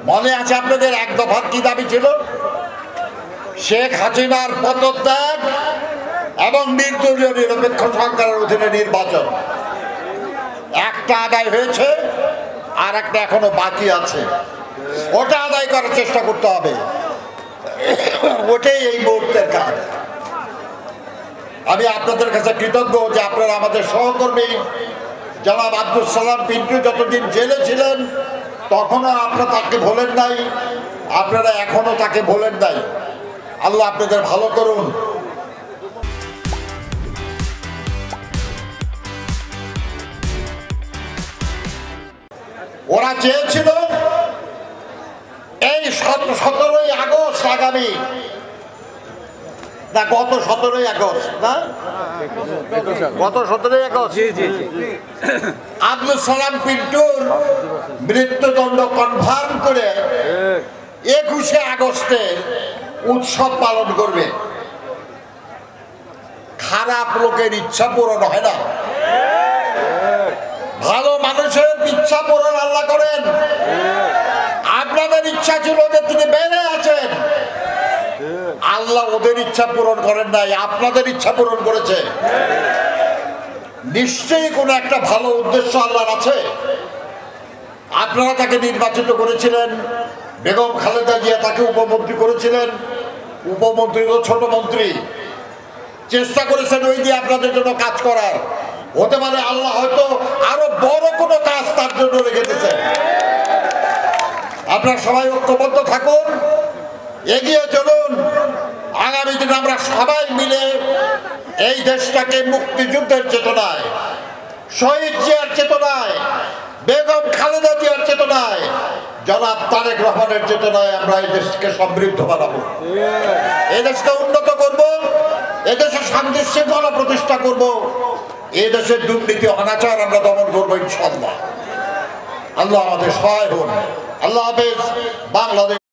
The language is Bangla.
মনে আছে আপনাদের এক দফার কি দাবি ছিল? শেখ হাসিনার পদত্যাগ এবং নির্দলীয় নিরপেক্ষ সরকারের অধীনে নির্বাচন। একটা আদায় হয়েছে, আর একটা এখনো বাকি আছে। ওটা আদায় করার চেষ্টা করতে হবে, ওটাই এই মুহূর্তের কাজ। আমি আপনাদের কাছে কৃতজ্ঞ যে আপনারা আমাদের সহকর্মী জনাব আব্দুল সালাম পিন্টু যতদিন জেলে ছিলেন তখনও আপনারা তাকে ভোলেন নাই, আপনারা এখনো তাকে ভোলেন নাই। আল্লাহ আপনাদের ভালো করুন। ওরা চেয়েছিল এই 17ই আগস্ট আগামী না গত 17ই আগস্ট না গত 17ই আগস্ট আব্দুল সালাম পিন্টুর মৃত্যুদণ্ড কনফার্ম করে 21শে আগস্টে উৎসব পালন করবে। খারাপ লোকের ইচ্ছা পূরণ হয় না, ভালো মানুষের ইচ্ছা পূরণ আল্লাহ করেন। আপনাদের ইচ্ছা ছিল যে তিনি বেড়ে আছেন, আল্লাহ ওদের ইচ্ছা পূরণ করেন নাই, আপনাদের ইচ্ছা পূরণ করেছে। নিশ্চয়ই কোনো একটা ভালো উদ্দেশ্য আল্লাহর আছে। আপনারা তাকে নির্বাচিত করেছিলেন, বেগম খালেদা জিয়া তাকে উপমন্ত্রী করেছিলেন। উপমন্ত্রী তো ছোট মন্ত্রী, চেষ্টা করেছেন ওই দিয়ে আপনাদের জন্য কাজ করার। হতে পারে আল্লাহ হয়তো আরো বড় কোনো কাজ তার জন্য রেখে দিয়েছেন। আপনারা সবাই ঐক্যবদ্ধ থাকুন, এগিয়ে চলুন। আগামী দিনে আমরা সবাই মিলে এই দেশটাকে মুক্তিযুদ্ধের চেতনায়, শহীদ জিয়ার চেতনায়, বেগম খালেদা জিয়ার চেতনায়, জনাব তারেক রহমানের চেতনায় আমরা এই দেশকে সমৃদ্ধ বানাবো, এই দেশকে উন্নত করব, এদেশে শান্তি শৃঙ্খলা প্রতিষ্ঠা করব, এই দেশের দুর্নীতি অনাচার আমরা দমন করবো ইনশাআল্লাহ। আল্লাহ আমাদের সহায় হন। আল্লাহ হাফেজ। বাংলাদেশ।